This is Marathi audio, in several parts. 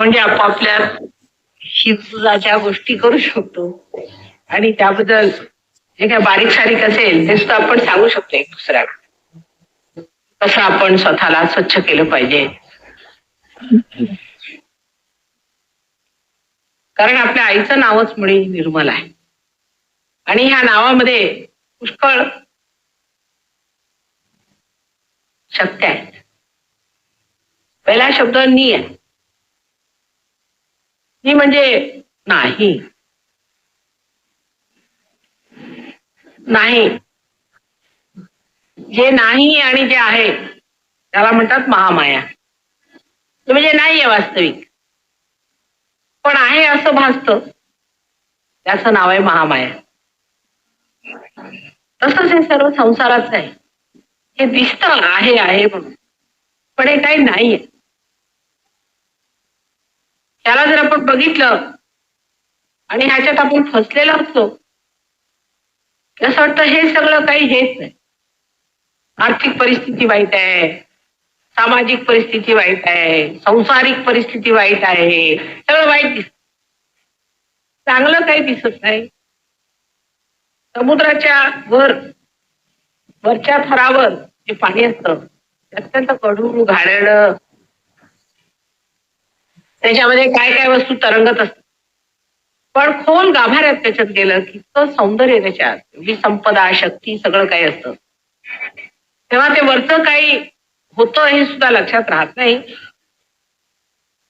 म्हणजे आपापल्या हिताच्या गोष्टी करू शकतो आणि त्याबद्दल जे काय बारीक सारीक असेल ते सुद्धा आपण सांगू शकतो एक दुसऱ्याला. कसं आपण स्वतःला स्वच्छ केलं पाहिजे, कारण आपल्या आईचं नावच मुळे निर्मल आहे आणि ह्या नावामध्ये पुष्कळ शक्ती आहे. पहिला शब्द नी आहे. नी म्हणजे नाही. नाही जे नाही आणि जे आहे त्याला म्हणतात महामाया. म्हणजे नाही आहे वास्तविक, पण आहे असं भासतं, त्याचं नाव आहे महामाया. तसंच हे सर्व संसाराचं आहे. हे दिसतं आहे आहे म्हणून, पण हे काही नाहीये. त्याला जर आपण बघितलं आणि ह्याच्यात आपण फसलेलो असतो, असं वाटतं हे सगळं काही हेच नाही. आर्थिक परिस्थिती वाईट आहे, सामाजिक परिस्थिती वाईट आहे, संसारिक परिस्थिती वाईट आहे, सगळं वाईट दिसत, चांगलं काही दिसत नाही. समुद्राच्या वरच्या थरावर जे पाणी असतं अत्यंत कडू घाणेरडं, त्याच्यामध्ये काय काय वस्तू तरंगत असतात, पण खोल गाभाऱ्यात त्याच्यात गेलं की इतकं सौंदर्य त्याच्यात, एवढी संपदा शक्ती सगळं काही असतं, तेव्हा ते वरचं काही होतं हे सुद्धा लक्षात राहत नाही.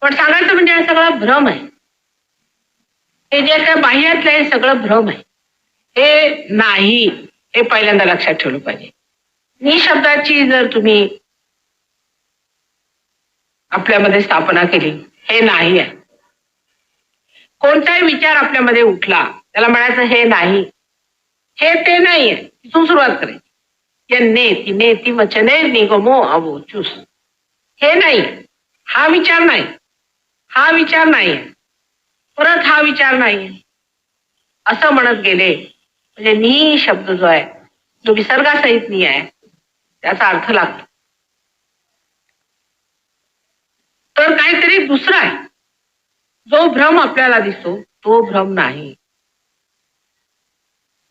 पण सांगायचं म्हणजे हा सगळा भ्रम आहे. हे जे काय बाह्यातलं हे सगळं भ्रम आहे. हे नाही हे पहिल्यांदा लक्षात ठेवलं पाहिजे. नी शब्दाची जर तुम्ही आपल्यामध्ये स्थापना केली, हे नाही आहे. कोणताही विचार आपल्यामध्ये उठला त्याला म्हणायचं हे नाही, हे ते नाहीये, तिथून सुरुवात करायची. नेती नेती वचने निगमो अवोचुस. हे नाही, हा विचार नाही, हा विचार नाही, परत हा विचार नाही, असं म्हणत गेले म्हणजे नी शब्द जो आहे जो विसर्गासहित नी आहे त्याचा अर्थ लागतो. तर काहीतरी दुसरा आहे. जो भ्रम आपल्याला दिसतो तो भ्रम नाही,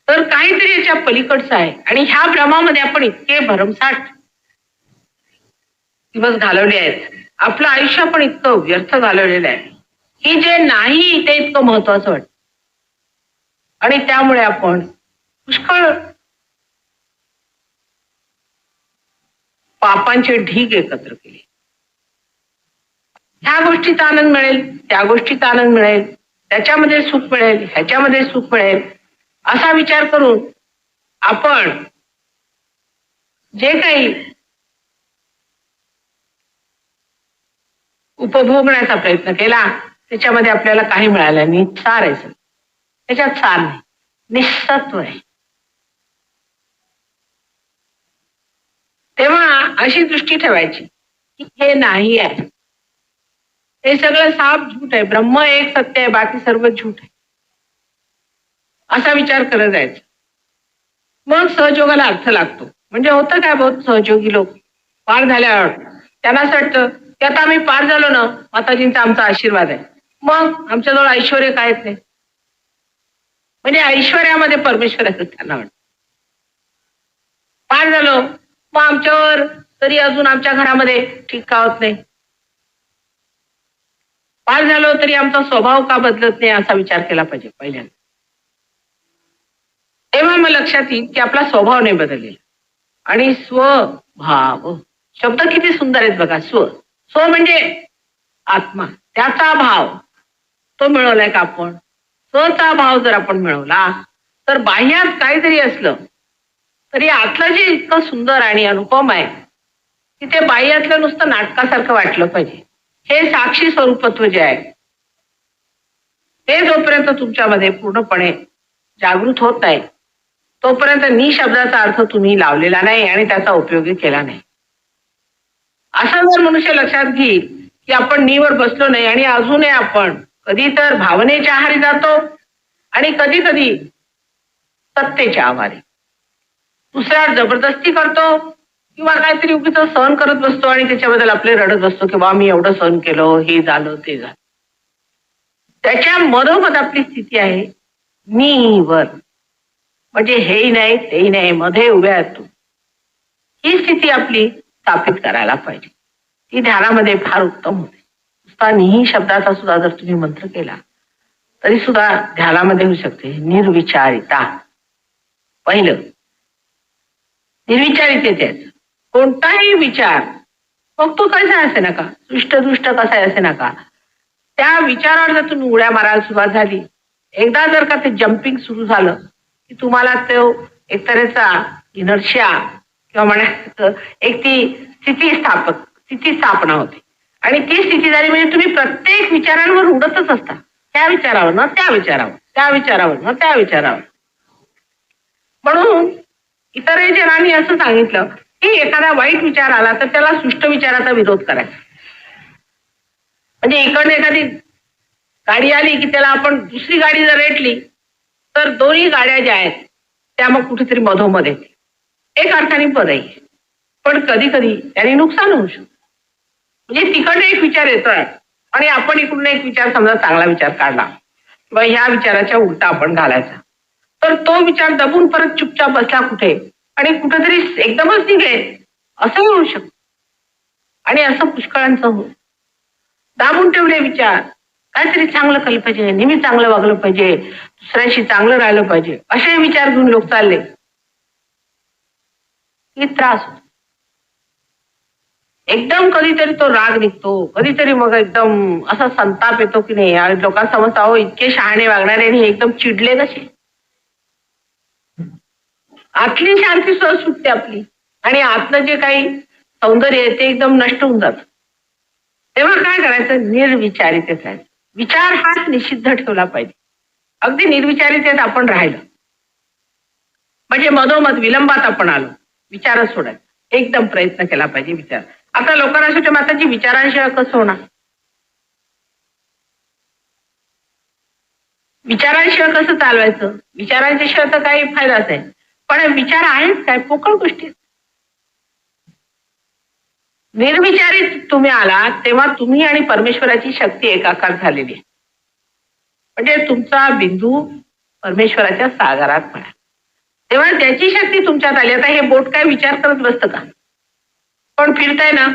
तर काहीतरी याच्या पलीकडचं आहे. आणि ह्या भ्रमामध्ये आपण इतके भरमसाठ दिवस घालवले आहेत, आपलं आयुष्य पण इतकं व्यर्थ घालवलेलं आहे की जे नाही ते इतकं महत्वाचं वाटतं. आणि त्यामुळे आपण पुष्कळ पापांचे ढीग एकत्र केले. ह्या गोष्टीचा आनंद मिळेल, त्या गोष्टीचा आनंद मिळेल, त्याच्यामध्ये सुख मिळेल, ह्याच्यामध्ये सुख मिळेल, असा विचार करून आपण जे काही उपभोगण्याचा प्रयत्न केला त्याच्यामध्ये आपल्याला काही मिळालं नाही. सार आहे सर, त्याच्यात सार नाही, निस्सत्व आहे. तेव्हा अशी दृष्टी ठेवायची की हे नाही आहे, हे सगळं साफ झूट आहे, ब्रह्म एक सत्य आहे, बाकी सर्व झूट आहे, असा विचार करत जायचा. मग सहयोगाला अर्थ लागतो. म्हणजे होतं काय, बहुत सहयोगी लोक पार झाल्यावर त्यांना असं वाटतं की आता आम्ही पार झालो ना, माताजींचा आमचा आशीर्वाद आहे, मग आमच्याजवळ ऐश्वर्य कायच नाही. म्हणजे ऐश्वर्यामध्ये परमेश्वर असं त्यांना वाटतं. पार झालो मग आमच्यावर तरी अजून आमच्या घरामध्ये ठीक का होत नाही, पार झालो तरी आमचा स्वभाव का बदलत नाही, असा विचार केला पाहिजे पहिल्यांदा. तेव्हा मग लक्षात येईल की आपला स्वभाव नाही बदललेला. आणि स्वभाव शब्द किती सुंदर आहेत बघा. स्व म्हणजे आत्मा, त्याचा भाव तो मिळवलाय का आपण? स्वचा भाव जर आपण मिळवला तर बाह्यात काहीतरी असलं तरी आतलं जे इतकं सुंदर आणि अनुपम आहे की ते बाह्यातलं नुसतं नाटकासारखं वाटलं पाहिजे. हे साक्षी स्वरूपत्व जे आहे ते जोपर्यंत तुमच्यामध्ये पूर्णपणे जागृत होत नाही तोपर्यंत नी शब्दाचा अर्थ तुम्ही लावलेला नाही आणि त्याचा उपयोगी केला नाही. असा जर मनुष्य लक्षात घेईल की आपण नीवर बसलो नाही आणि अजूनही आपण कधी तर भावनेच्या आहारी जातो आणि कधी कधी सत्तेच्या आहारी, दुसऱ्यावर जबरदस्ती करतो किंवा काहीतरी उगीच सहन करत बसतो आणि त्याच्याबद्दल आपले रडत बसतो की बा मी एवढं सहन केलं, हे झालं ते झालं. त्याच्या मधोमध आपली स्थिती आहे मी वर, म्हणजे हेही नाही तेही नाही, मध्ये उभ्या आहेत तू. ही स्थिती आपली स्थापित करायला पाहिजे. ती ध्यानामध्ये फार उत्तम होते. नुसता निही शब्दाचा सुद्धा जर तुम्ही मंत्र केला तरी सुद्धा ध्यानामध्ये होऊ शकते. निर्विचारिता. पहिलं निर्विचारितेत कोणताही विचार, मग तो कसा असे नका, दुष्ट दुष्ट कसा असे नका, त्या विचारावर जर तुम्ही उड्या मारायला सुरुवात झाली, एकदा जर का ते जम्पिंग सुरू झालं की तुम्हाला तो एक तऱ्हेचा इनर्शिया किंवा म्हणायचं एक ती स्थिती स्थापना होते. आणि ती स्थिती झाली म्हणजे तुम्ही प्रत्येक विचारांवर उडतच असता. त्या विचारावर ना त्या विचारावर, त्या विचारावर ना त्या विचारावर. म्हणून इतरही जणांनी असं सांगितलं की एखादा वाईट विचार आला तर त्याला सुष्ट विचाराचा विरोध करायचा. म्हणजे इकडे एखादी गाडी आली की त्याला आपण दुसरी गाडी जर रेटली तर दोन्ही गाड्या ज्या आहेत त्या मग कुठेतरी मधोमध येते. एक अर्थाने बरंही, पण कधी कधी त्याने नुकसान होऊ शकतं. म्हणजे तिकडे एक विचार येतोय आणि आपण इकडून एक विचार, समजा चांगला विचार काढला किंवा ह्या विचाराच्या उलटा आपण घालायचा, तर तो विचार दबून परत चुपचाप बसला कुठे आणि कुठेतरी एकदमच निघेल असंही होऊ शकतं. आणि असं पुष्कळांचं हो. दाबून ठेवले विचार, काहीतरी चांगलं केलं पाहिजे, नेहमी चांगलं वागलं पाहिजे, दुसऱ्याशी चांगलं राहिलं पाहिजे, असे विचार घेऊन लोक चालले की त्रास होतो. एकदम कधीतरी तो राग निघतो, कधीतरी मग एकदम असा संताप येतो की नाही. लोकांना समजतं अहो इतके शहाणे वागणारे आणि एकदम चिडले कसे. आतली शांती सहज सुटते आपली आणि आतलं जे काही सौंदर्य आहे ते एकदम नष्ट होऊन जात. तेव्हा काय करायचं, निर्विचारितेत राहायचं. विचार हाच निषिद्ध ठेवला पाहिजे. अगदी निर्विचारितेत आपण राहिलं म्हणजे मधोमध विलंबात आपण आलो, विचारच सोडायचा. एकदम प्रयत्न केला पाहिजे विचार. आता लोकांना असं माताजी विचारांशिवाय कसं होणार, विचारांशिवाय कसं चालवायचं, विचारांच्या शिवाय तर काही फायदाच आहे. पण विचार आहेच काय, पोकळ गोष्टी. निर्विचारित तुम्ही आलात तेव्हा तुम्ही आणि परमेश्वराची शक्ती एकाकार झालेली आहे. म्हणजे तुमचा बिंदू परमेश्वराच्या सागरात म्हणा, तेव्हा त्याची शक्ती तुमच्यात आली. आता हे बोट काय विचार करत बसतं का, पण फिरताय ना.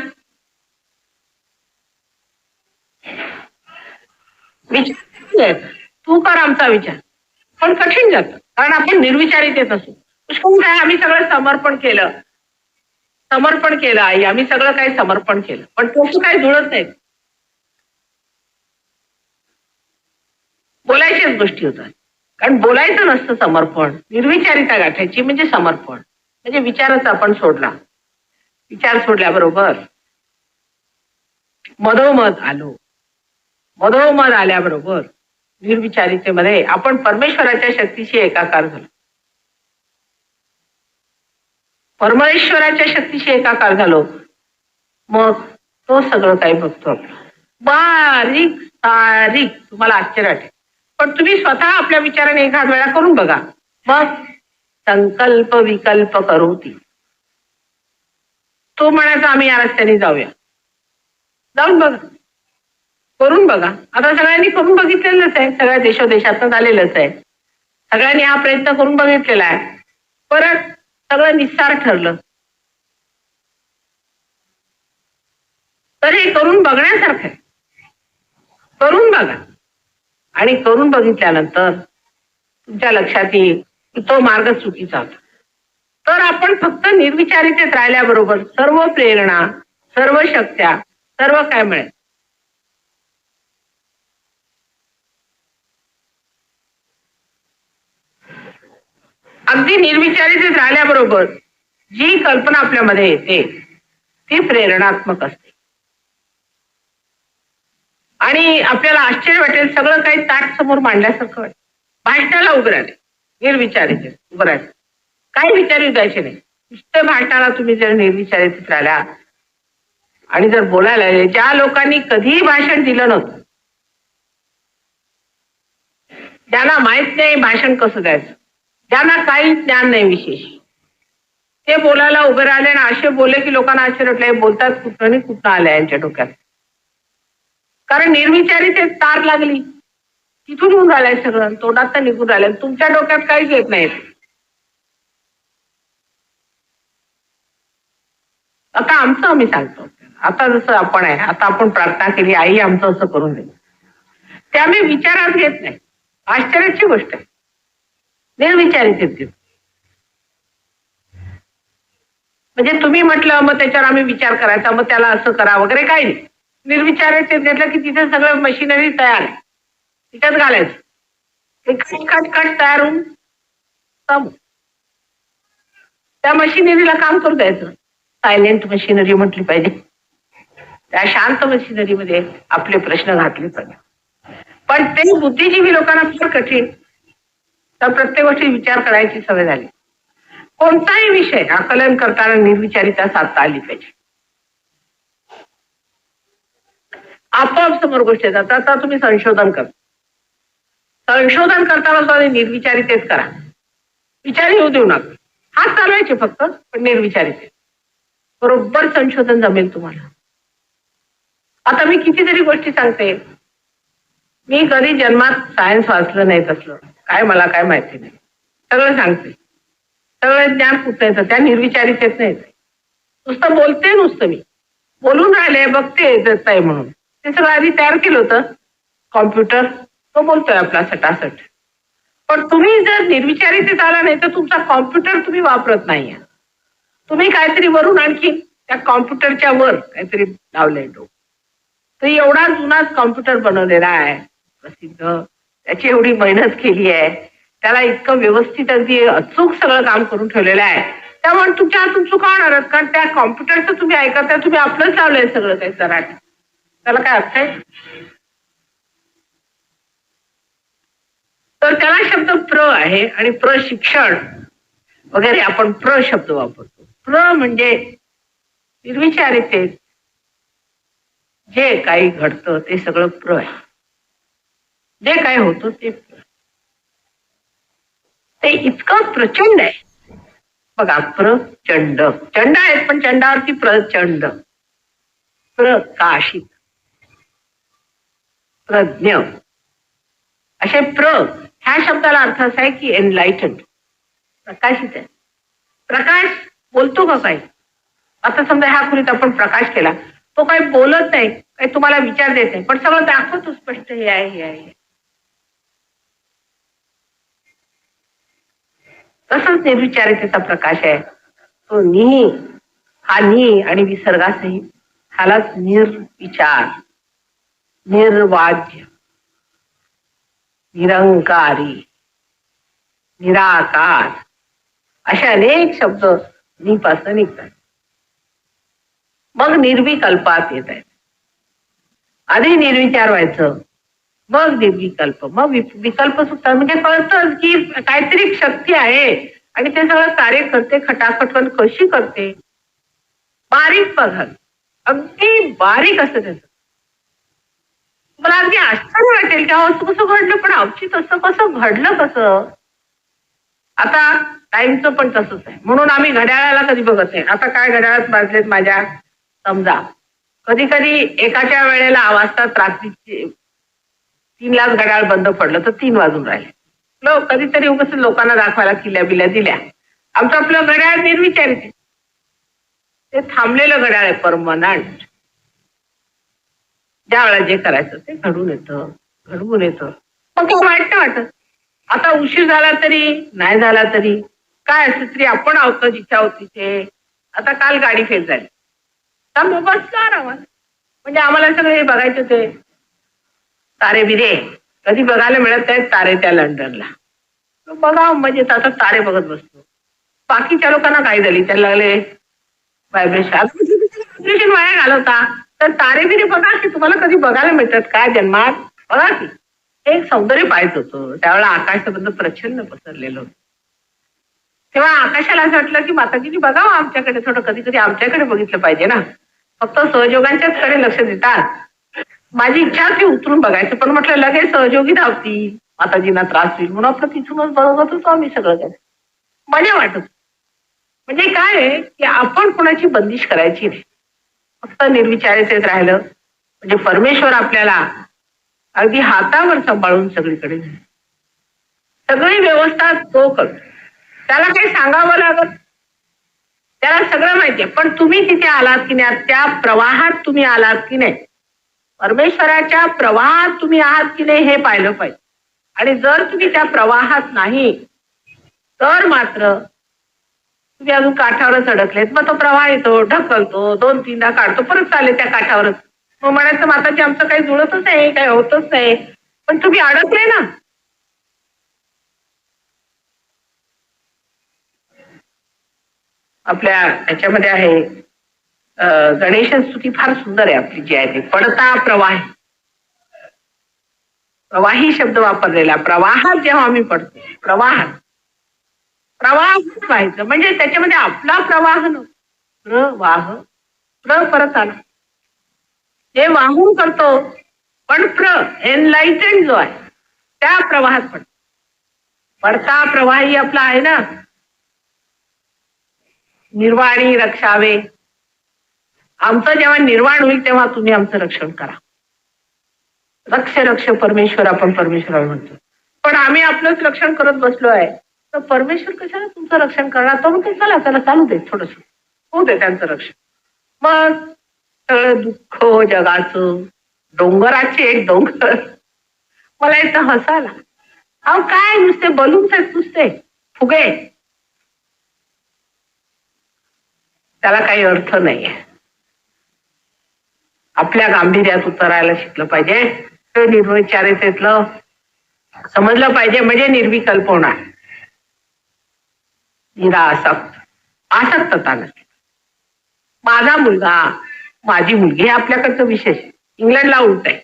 विचार तू कर आमचा विचार, पण कठीण जातं कारण आपण निर्विचारित येत असू. पुष्कळ काय आम्ही सगळं समर्पण केलं आई, आम्ही सगळं काही समर्पण केलं, पण तसं काही जुळत नाही. बोलायच्याच गोष्टी होतात, कारण बोलायचं नसतं समर्पण. निर्विचारिता गाठायची म्हणजे समर्पण, म्हणजे विचारच आपण सोडला. विचार सोडल्याबरोबर मधोमध आलो. मधोमध आल्याबरोबर निर्विचारितेमध्ये आपण परमेश्वराच्या शक्तीशी एकाकार झालो. परमेश्वराच्या शक्तीशी एकाकार झालो, मग तो सगळं काही बघतो आपलं बारीक सारीक. तुम्हाला आश्चर्य वाटेल, पण तुम्ही स्वतः आपल्या विचाराने एखाद वेळा करून बघा. मग संकल्प विकल्प करोती, तो म्हणायचा आम्ही या रस्त्याने जाऊया, जाऊन बघा, करून बघा. आता सगळ्यांनी करून बघितलेलंच आहे, सगळ्या देशोदेशातनं झालेलंच आहे, सगळ्यांनी हा प्रयत्न करून बघितलेला आहे. परत सगळं निस्सार ठरलं तर हे करून बघण्यासारखं आहे. करून बघा आणि करून बघितल्यानंतर तुमच्या लक्षात येईल की तो मार्ग चुकीचा होता. तर आपण फक्त निर्विचारितेत राहिल्याबरोबर सर्व प्रेरणा, सर्व शक्त्या, सर्व काय मिळेल. अगदी निर्विचारितेत राहिल्याबरोबर जी कल्पना आपल्यामध्ये येते ती प्रेरणात्मक असते आणि आपल्याला आश्चर्य वाटेल, सगळं काही ताट समोर मांडल्यासारखं वाटेल. भाषणाला उभं राहिले, निर्विचारितेत उभं राहिले, काही विचार द्यायचे नाही. नुसतं भाषणाला तुम्ही जर निर्विचारितेत राहिला आणि जर बोलायला लागले, ज्या लोकांनी कधीही भाषण दिलं नव्हतं, ज्यांना माहित नाही भाषण कसं द्यायचं, ज्यांना काही ज्ञान नाही विशेष, ते बोलायला उभे राहिले ना असे बोलले की लोकांना आश्चर्य वाटलं, बोलतात कुठं कुठं आल्या यांच्या डोक्यात. कारण निर्विचारितेत तार लागली, तिथून येऊन राहिलंय सगळं, तोंडात तर निघून राहिलं, तुमच्या डोक्यात काहीच येत नाही. आता आमचं आम्ही सांगतो. आता जसं आपण आहे, आता आपण प्रार्थना केली, आई आमचं असं करून दे, ते आम्ही विचारात घेत नाही. आश्चर्याची गोष्ट आहे. निर्विचारित घेतो. म्हणजे तुम्ही म्हटलं मग त्याच्यावर आम्ही विचार करायचा, मग त्याला असं करा वगैरे काही नाही. निर्विचारित घेतलं की तिथे सगळं मशिनरी तयार आहे, तिच्यात घालायचं, एक कट कट तयार होऊन त्या मशिनरीला काम करू द्यायचं. सायलेंट मशिनरी म्हटली पाहिजे. त्या शांत मशिनरीमध्ये आपले प्रश्न घातले पाहिजे. पण ते बुद्धिजीवी लोकांना फार कठीण, तर प्रत्येक गोष्टी विचार करायची सवय झाली. कोणताही विषय आकलन करताना निर्विचारिता साधता आली पाहिजे. आपोआप समोर गोष्टी येतात. आता तुम्ही संशोधन करता, संशोधन करताना निर्विचारितेच करा, विचार येऊ देऊ नका. हात चालवायचे फक्त, पण निर्विचारिते बरोबर संशोधन जमेल तुम्हाला. आता मी कितीतरी गोष्टी सांगते, मी कधी जन्मात सायन्स वाचलं नाही, तसलं काय मला काय माहिती नाही, सगळं सांगते. सगळं ज्ञान कुठं येतं, त्या निर्विचारितेत नाही. नुसतं बोलते, नुसतं मी बोलून राहिले, बघते येत आहे म्हणून. ते सगळं आधी तयार केलं होतं कॉम्प्युटर, तो बोलतोय आपला सटासट. पण तुम्ही जर निर्विचारितेत आला नाही तर तुमचा कॉम्प्युटर तुम्ही वापरत नाही. तुम्ही काहीतरी वरून आणखी त्या कॉम्प्युटरच्या वर काहीतरी लावलंय डोकं. तर एवढा जुनाच कॉम्प्युटर बनवलेला आहे प्रसिद्ध, त्याची एवढी मेहनत केली आहे, त्याला इतकं व्यवस्थित अगदी अचूक सगळं काम करून ठेवलेलं आहे. त्यामुळे तुमच्या हातून चुका होणारच, कारण त्या कॉम्प्युटरचं तुम्ही ऐकता, तुम्ही आपलंच लावलंय सगळं काही जरा. त्याला काय अर्थ आहे? तर त्याला शब्द प्र आहे, आणि प्रशिक्षण वगैरे आपण प्र शब्द वापरतो. प्र म्हणजे निर्विचारितेत जे काही घडतं ते सगळं प्र आहे. जे काही होतं ते ते इतकं प्रचंड आहे. बघा, प्रचंड, चंड आहेत पण चंडावरती प्रचंड, प्रकाशित, प्रज्ञ, असे प्र ह्या शब्दाला अर्थ असा आहे की एनलाइटन्ड, प्रकाशित आहे. प्रकाश बोलतो का काही? आता समजा ह्या खोलीत आपण प्रकाश केला, तो काही बोलत नाही, काही तुम्हाला विचार देत नाही, पण सगळं दाखवतो स्पष्ट, हे आहे हे आहे. तसंच निर्विचारितेचा प्रकाश आहे तो. हा नी आणि विसर्गासहित ह्यालाच निर्विचार, निर्वाज्य, निरंकारी, निराकार असे अनेक शब्द नीपासून निघतात. मग निर्विकल्पात येत आहेत. आधी निर्विचार व्हायचं, मग निर्विकल्प, मग विकल्प सुद्धा. म्हणजे कळतं की काहीतरी शक्ती आहे आणि ते सगळं कार्य करते, खटाखट कशी करते, बारीक बघा, अगदी बारीक असतं त्याचं. मला अगदी आश्चर्य वाटेल की असं कसं घडलं, पण अवचित असं कसं घडलं कसं. आता टाइमचं पण तसंच आहे, म्हणून आम्ही घड्याळाला कधी बघत नाही. आता काय घड्याळात वाजलेत माझ्या, समजा कधी कधी एकाच्या वेळेला वाजतात रात्रीचे 3 घड्याळ बंद पडलं तर 3 वाजून राहिले. कधीतरी उगाच लोकांना दाखवायला किल्ल्या बिल्या दिल्या. आमचं आपलं घड्याळ निर्विचारित, ते थांबलेलं घड्याळ आहे, परमनंट. ज्या वेळेला जे करायचं ते घडून येतं, घडवून येतं. मग काय वाईट नाही वाटत. आता उशीर झाला तरी नाही झाला तरी काय असं तरी आपण आहोत जिथे आहोत तिथे. आता काल गाडी फेल झाली, तर बसलो आरामात. म्हणजे आम्हाला सगळे बघायचे ते तारे बिरे, कधी बघायला मिळत आहेत तारे त्या लंडनला. बघा म्हणजे आता तारे बघत बसतो. बाकीच्या लोकांना काय झाली, त्याला लागले व्हायब्रेशन वाया घालवता. तर तारे बिरे बघा की तुम्हाला कधी बघायला मिळतात काय जन्मात, बघा की. एक सौंदर्य पाहायचं होतं त्यावेळेला, आकाशाबद्दल प्रचंड पसरलेलं होतं. तेव्हा आकाशाला असं वाटलं की माताजीनी बघावं आमच्याकडे, थोडं कधी कधी आमच्याकडे बघितलं पाहिजे ना. फक्त सहयोगांच्याच कडे लक्ष देतात. माझी इच्छा होती उतरून बघायचं, पण म्हटलं लगेच सहयोगी धावतील, माताजींना त्रास होईल, म्हणून आपलं तिथूनच बघत होतो आम्ही सगळं काही. मजा वाटत. म्हणजे काय आहे की आपण कोणाची बंदिश करायची नाही, फक्त निर्विचारितेत राहिलं म्हणजे परमेश्वर आपल्याला अगदी हातावर सांभाळून सगळीकडे सगळी व्यवस्था तो करतो. त्याला काही सांगावं लागत, त्याला सगळं माहितीये. पण तुम्ही तिथे आलात की नाही, त्या प्रवाहात तुम्ही आलात की नाही, परमेश्वराच्या प्रवाहात तुम्ही आहात की नाही हे पाहिलं पाहिजे. आणि जर तुम्ही त्या प्रवाहात नाही तर मात्र तुम्ही अजून काठावरच अडकलेत. मग तो प्रवाह येतो, ढकलतो, 2-3दा काढतो, परत चालले त्या काठावरच. मग म्हणायचं माताजी आमचं काही जुळतच नाही, काही होतच नाही. पण तुम्ही अडकले ना. आपल्या याच्यामध्ये आहे गणेश स्तुती फार सुंदर आहे आपली जी आहे ती. पडता प्रवाही, प्रवाही शब्द वापरलेला. प्रवाहात जेव्हा आम्ही पडतो, प्रवाहात व्हायचं म्हणजे त्याच्यामध्ये आपला प्रवाह न प्रवाह परत आला जे वाहून करतो. पण एनलाइटेड जो आहे त्या प्रवाहात पडतो. पडता प्रवाही आपला आहे ना. निर्वाणी रक्षावे, आमचं जेव्हा निर्वाण होईल तेव्हा तुम्ही आमचं रक्षण करा. रक्ष रक्ष परमेश्वर, आपण परमेश्वराला म्हणतो. पण आम्ही आपलंच रक्षण करत बसलो आहे, तर परमेश्वर कशाला तुमचं रक्षण करणार? तो म्हणतो चला चला चालू दे, थोडस होऊ दे त्यांचं रक्षण. मग सगळं दुःख जगाचं, डोंगराचे एक डोंगर, मला इथं हसायला. अहो काय नुसते बलून्स आहेत, नुसते फुगे, त्याला काही अर्थ नाहीये. आपल्या गांभीर्यात उतरायला शिकलं पाहिजे. ते निर्विचारितेतलं समजलं पाहिजे, म्हणजे निर्विकल्प होणार. निरासक्त, आसक्तता नसते. माझा मुलगा, माझी मुलगी हे आपल्याकडचं विशेष. इंग्लंडला उलट आहे.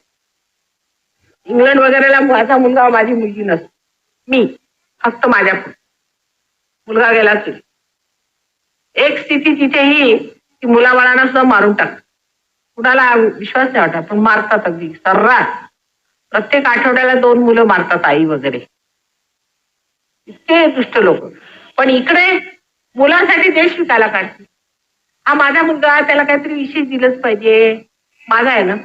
इंग्लंड वगैरेला माझा मुलगा माझी मुलगी नसते. मी फक्त माझ्या मुलगा गेला तरी. एक स्थिती तिथेही की मुलाबाळांना सुद्धा मारून टाकतात. कुणाला विश्वास नाही वाटत, पण मारतात अगदी सर्रास. प्रत्येक आठवड्याला 2 मुलं मारतात, आई वगैरे. इतके दुष्ट लोक. पण इकडे मुलांसाठी देश विकायला काढते. हा माझा मुलगा, त्याला काहीतरी विशेष दिलंच पाहिजे, माझा आहे ना.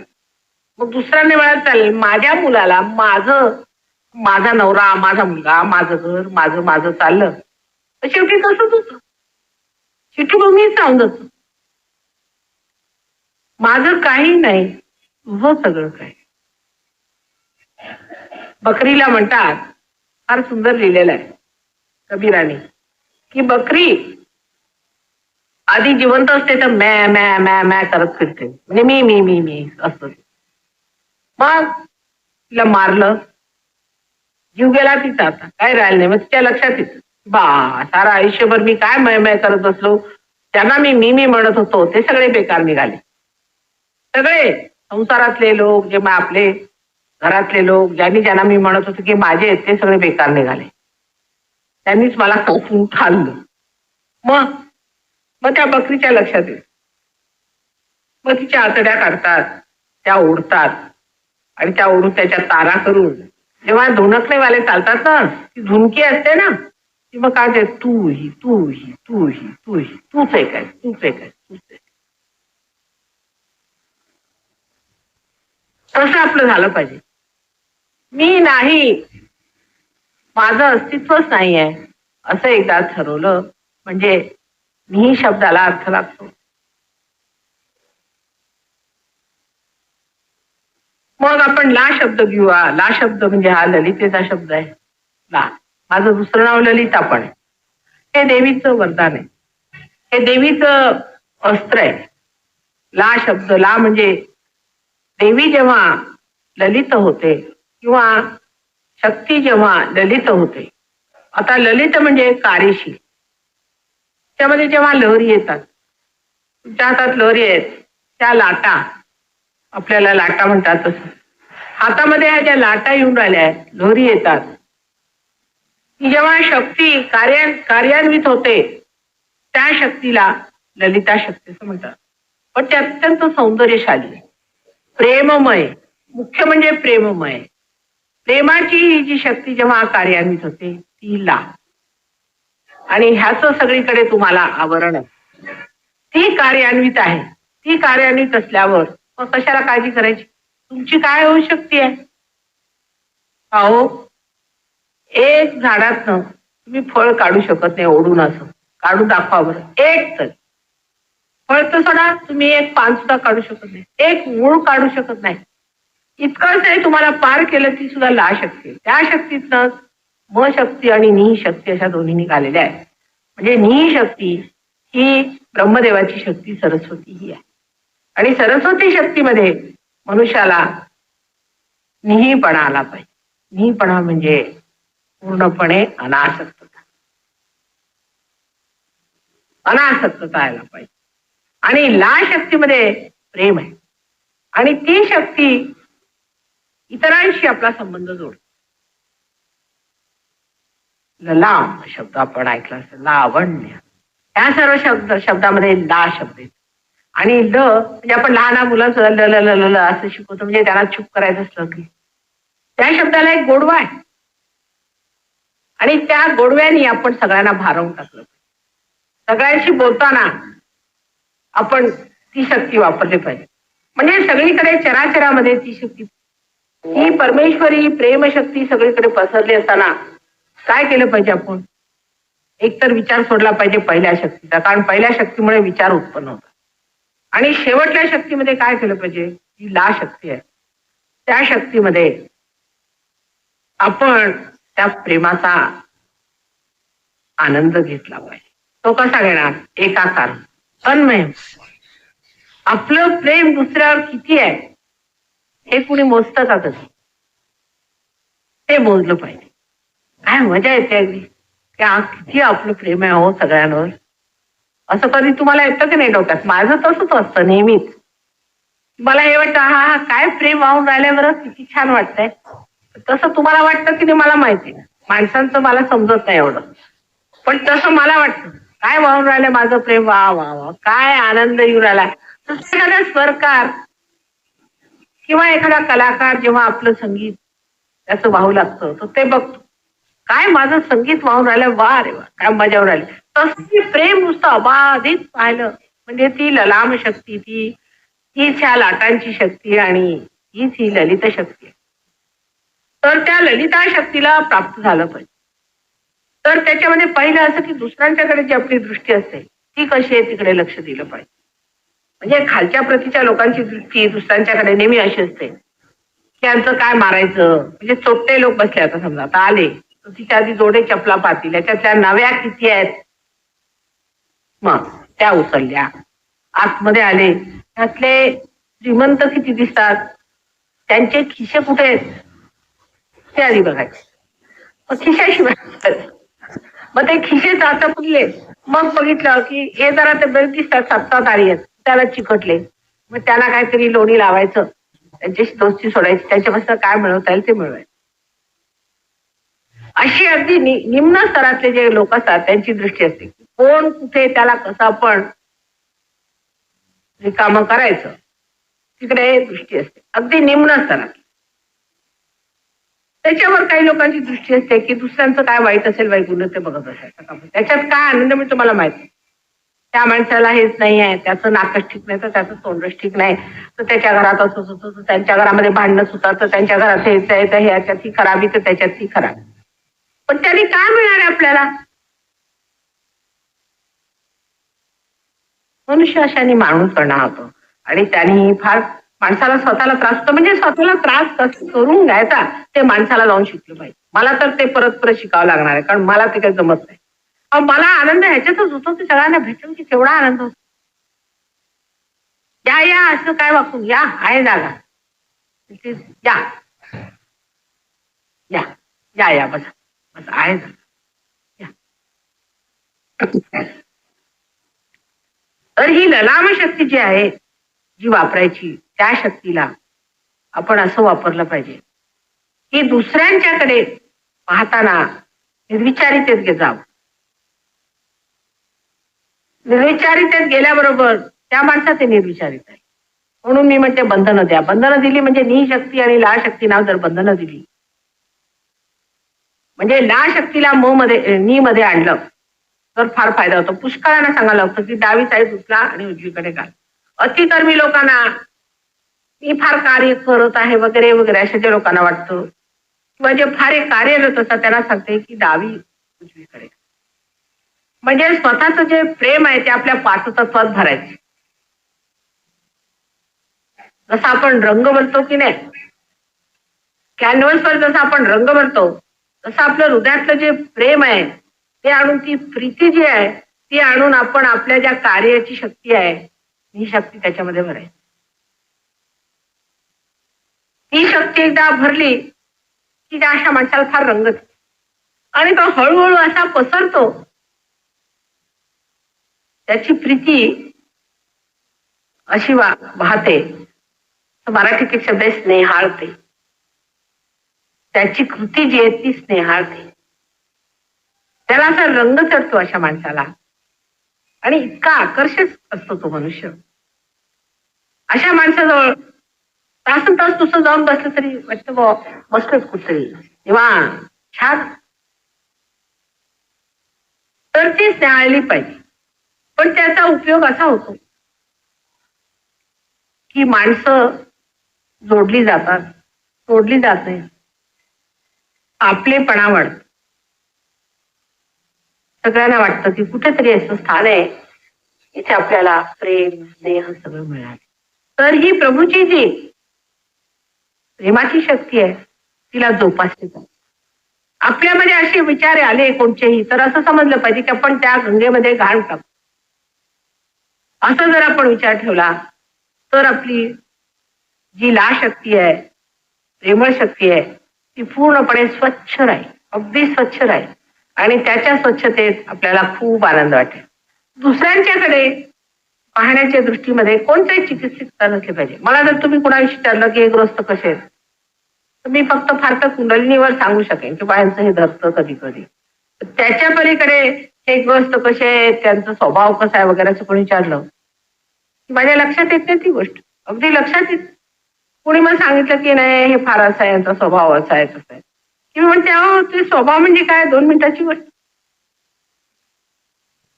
मग दुसऱ्याने वेळा चालेल, माझ्या मुलाला माझा नवरा, माझा मुलगा, माझं घर, माझं चाललं तर शेवटी तसंच होतं. शेवटी मग मीच राहून जातो. माझं काही नाही, तुझं सगळं काय. बकरीला म्हणतात, फार सुंदर लिहिलेलं आहे कबीराने, की बकरी आधी जिवंत असते तर मॅ मॅ मॅ मॅ करत फिरते, म्हणजे मी मी मी मी असत. मग तिला मारलं, जीव गेला तिचा, आता काय राहिलं नाही. मग तिच्या लक्षात येतं, बा सारा आयुष्यभर मी काय मय मय करत बसलो, त्यांना मी मी मी म्हणत होतो ते सगळे बेकार निघाले. सगळे संसारातले लोक, जे आपले घरातले लोक, ज्यांना मी म्हणत होतो की माझे आहेत, ते सगळे बेकार निघाले. त्यांनीच मला कसून खाल्लं. मग त्या बकरीच्या लक्षात येत. मग तिच्या आतड्या काढतात, त्या ओढतात, आणि त्या ओढून त्याच्या तारा करून जेव्हा धुणकलेवाले चालतात ना, ती धुनकी असते ना, ती मग काय, तू ही तू ही तू ही तू ही, तूच एक आहे, तूच एक आहे, तूच एक. तसं आपलं झालं पाहिजे. मी नाही, माझं अस्तित्वच नाही आहे असं एकदा ठरवलं म्हणजे मी शब्दाला अर्थ लागतो. मग आपण ला शब्द घेऊया. ला शब्द म्हणजे हा ललितेचा शब्द आहे. ला, माझं दुसरं नाव ललिता पण आहे. हे देवीचं वरदान आहे, हे देवीचं अस्त्र आहे. ला शब्द, ला म्हणजे देवी जेव्हा ललित होते किंवा शक्ती जेव्हा ललित होते. आता ललित म्हणजे कार्यशील. त्यामध्ये जेव्हा लहरी येतात, तुमच्या हातात लहरी आहेत, त्या लाटा, आपल्याला लाटा म्हणतात तसं, हातामध्ये ह्या ज्या लाटा येऊन राहिल्या आहेत, लहरी येतात, ती जेव्हा शक्ती कार्यान्वित होते, त्या शक्तीला ललिता शक्ती असं म्हणतात. पण ते अत्यंत सौंदर्यशाली, प्रेममय, मुख्य म्हणजे प्रेममय. प्रेमाची ही जी शक्ती जेव्हा कार्यान्वित होते ती ला. आणि ह्याच सगळीकडे तुम्हाला आवरण आहे. ती कार्यान्वित आहे. ती कार्यान्वित असल्यावर मग कशाला काळजी करायची? तुमची काय होऊ शकते? अहो, एक झाडातनं तुम्ही फळ काढू शकत नाही ओढून, असं काढून दाखवा बरं एक तर. फळ तर सोडा, तुम्ही एक पान सुद्धा काढू शकत नाही, एक मूळ काढू शकत नाही. इतकंच नाही, तुम्हाला पार केलं ती सुद्धा ला शक्ती. त्या शक्तीतनं म शक्ती आणि नी शक्ती अशा दोन्ही निघालेल्या आहेत. म्हणजे नी शक्ती ही ब्रह्मदेवाची शक्ती सरस्वती ही आहे. आणि सरस्वती शक्तीमध्ये मनुष्याला निहीपणा आला पाहिजे. निहीपणा म्हणजे पूर्णपणे अनासक्तता. अनासक्तता यायला पाहिजे. आणि ला शक्तीमध्ये प्रेम आहे. आणि ती शक्ती इतरांशी आपला संबंध जोडते. ललाम शब्द आपण ऐकला असेल, लावण्य. या सर्व शब्दामध्ये ला शब्द येतो. आणि ल म्हणजे आपण लहान मुलांचं ल ल ल ल असं शिकवतो, म्हणजे त्यांना चूप करायचं असलं की त्या शब्दाला एक गोडवा आहे. आणि त्या गोडव्यानी आपण सगळ्यांना भारावून टाकलं. सगळ्यांशी बोलताना आपण ती शक्ती वापरली पाहिजे. म्हणजे सगळीकडे चराचरामध्ये ती शक्ती, ही परमेश्वरी प्रेमशक्ती सगळीकडे पसरली असताना काय केलं पाहिजे आपण? एकतर विचार सोडला पाहिजे पहिल्या शक्तीचा, कारण पहिल्या शक्तीमुळे विचार उत्पन्न होतात. आणि शेवटल्या शक्तीमध्ये काय केलं पाहिजे? ही ला शक्ती आहे, त्या शक्तीमध्ये आपण त्या प्रेमाचा आनंद घेतला पाहिजे. तो कसा घेणार? एकाकार, तन्मय. आपलं प्रेम दुसऱ्यावर किती आहे हे कुणी मोजतं का कधी? ते मोजलं पाहिजे. काय मजा येते अगदी, किती आपलं प्रेम आहे हो सगळ्यांवर. असं कधी तुम्हाला येतं की नाही डोक्यात? माझं तसंच असतं नेहमीच. मला हे वाटतं, हा हा काय प्रेम वाहून राहिल्यावर किती छान वाटतंय. तसं तुम्हाला वाटतं की नाही मला माहिती नाही, माणसांचं मला समजत नाही एवढं, पण तसं मला वाटतं. काय वाहून राहिलं माझं प्रेम, वा वा वा, काय आनंद येऊन राहिला. एखादा स्वरकार किंवा एखादा कलाकार जेव्हा आपलं संगीत त्याचं वाहू लागतं, तर ते बघतो, काय माझं संगीत वाहून राहिलं, वा रे वा, काय मजा राहिली. तसं प्रेम नुसतं अबाधित पाहिलं म्हणजे ती ललाम शक्ती, हीच ह्या लाटांची शक्ती आणि हीच ही ललित शक्ती. तर त्या ललिता शक्तीला प्राप्त झालं पाहिजे. तर त्याच्यामध्ये पहिलं असं की दुसऱ्यांच्याकडे जी आपली दृष्टी असते ती कशी आहे तिकडे लक्ष दिलं पाहिजे. म्हणजे खालच्या प्रतीच्या लोकांची दृष्टी दुसऱ्यांच्याकडे नेहमी अशी असते की यांचं काय मारायचं. म्हणजे चोट्टे लोक बसले, आता समजा आता आले तर तिच्या आधी जोडे चपला पाहतील, याच्यातल्या नव्या किती आहेत, मग त्या उचलल्या. आतमध्ये आले, त्यातले श्रीमंत किती दिसतात, त्यांचे खिसे कुठे आहेत ते आधी बघायचे. मग खिशाशिवाय मग ते खिसे चाचपले, मग बघितलं की हे जरा ते बरेच दिसतात, 7-7 आली आहेत, त्याला चिकटले. मग त्याला काहीतरी लोणी लावायचं, त्यांच्याशी दोस्ती सोडायची, त्यांच्यापासून काय मिळवता येईल ते मिळवायचं. अशी अगदी निम्न स्तरातले जे लोक असतात त्यांची दृष्टी असते, कोण कुठे त्याला कसं आपण रिकामं करायचं, तिकडे दृष्टी असते अगदी निम्न स्तरात. त्याच्यावर काही लोकांची दृष्टी असते की दुसऱ्यांचं काय वाईट असेल, वाईट गुण ते बघत असायचं, त्याच्यात काय आनंद मिळतो मला माहिती. त्या माणसाला हेच नाही आहे, त्याचं नाकच ठीक नाही तर त्याचं तोंडच ठीक नाही, तर त्याच्या घरात असंच होतं, तर त्यांच्या घरामध्ये भांडणच होतात, तर त्यांच्या घरात हेच आहे, तर ह्याच्यात ही खराबी तर त्याच्यात ही खराबी. पण त्याने काय मिळणार आहे आपल्याला? मनुष्य अशाने माणूस करणार होतो. आणि त्यांनी फार माणसाला स्वतःला त्रास होतो, म्हणजे स्वतःला त्रास कसं करून घ्यायचा ते माणसाला जाऊन शिकलं पाहिजे. मला तर ते परत परत शिकावं लागणार आहे, कारण मला ते काही जमत नाही. मला आनंद ह्याच्यातच होतो की सगळ्यांना भेटून की केवढा आनंद होतो. या या असं काय वाकून या, आहे जागा, या या या या, बस बस आहे जागा. तर ही ललाम शक्ती जी आहे, जी वापरायची, त्या शक्तीला आपण असं वापरलं पाहिजे की दुसऱ्यांच्याकडे पाहताना निर्विचारितेत जावं. निर्विचारितेत गेल्याबरोबर त्या माणसाचे निर्विचारित आहे. म्हणून मी म्हणते बंधनं द्या. बंधनं दिली म्हणजे नी शक्ती आणि ला शक्ती नाव जर बंधनं दिली, म्हणजे ला शक्तीला नी मध्ये आणलं तर फार फायदा होतो. पुष्कळांना सांगायला लागतं की डावी साईड उचला आणि उजवीकडे घाल. अतिकर्मी लोकांना मी फार कार्य करत आहे वगैरे वगैरे अशा ज्या लोकांना वाटतं किंवा जे फार एक कार्यरत असतात त्यांना सांगते की डावी उजवीकडे. म्हणजे स्वतःच जे प्रेम आहे ते आपल्या पाचतत्वात भरायचे. जसं आपण रंग भरतो की नाही, कॅनव्हसवर जसं आपण रंग भरतो, तसं आपलं हृदयातलं जे प्रेम आहे ते आणून, ती प्रीती जी आहे ती आणून आपण आपल्या ज्या कार्याची शक्ती आहे ही शक्ती त्याच्यामध्ये भरायची. ही शक्ती एकदा भरली की त्या अशा माणसाला फार रंगत आणि तो हळूहळू असा पसरतो. त्याची प्रीती अशी वाहते. मराठीत एक शब्द आहे स्नेहाळते. त्याची कृती जी आहे ती स्नेहाळते. त्याला असा रंग चढतो अशा माणसाला आणि इतका आकर्षक असतो तो मनुष्य. अशा माणसाजवळ तासन तास नुसतं जाऊन बसलं तरी वाटतं बसलोच कुठतरी निवांत छान. तर ती स्नेहाळली पाहिजे. पण त्याचा उपयोग असा होतो की माणसं जोडली जातात, सोडली जात नाही. आपलेपणा वाढतो. सगळ्यांना वाटतं की कुठेतरी असं स्थान आहे इथे आपल्याला प्रेम स्नेह सगळं मिळालं. तर ही प्रभूची जी प्रेमाची शक्ती आहे तिला जोपासली पाहिजे. आपल्यामध्ये असे विचार आले कोणतेही तर असं समजलं पाहिजे की आपण त्या गंगेमध्ये घाण टाकू. असं जर आपण विचार ठेवला तर आपली जी ला शक्ती आहे, प्रेमळ शक्ती आहे ती पूर्णपणे स्वच्छ राहील, अगदी स्वच्छ राहील आणि त्याच्या स्वच्छतेत आपल्याला खूप आनंद वाटेल. दुसऱ्यांच्याकडे पाहण्याच्या दृष्टीमध्ये कोणतेही चिकित्सित नसले पाहिजे. मला जर तुम्ही कुणाविषयी विचारलं की हे ग्रस्त कसे आहेत, तर मी फक्त फार तर कुंडलिनीवर सांगू शकेन की बायांचं हे धरतं कधी कधी. त्याच्या पलीकडे हे ग्रस्त कसे आहेत, त्यांचा स्वभाव कसा आहे वगैरे असं कोणी विचारलं की माझ्या लक्षात येत नाही ती गोष्ट. अगदी लक्षात येत. कोणी मला सांगितलं की नाही हे फार असा आहे, यांचा स्वभाव असा आहे तसा आहे, की मी म्हणते अहो ते स्वभाव म्हणजे काय, 2 मिनिटाची गोष्ट.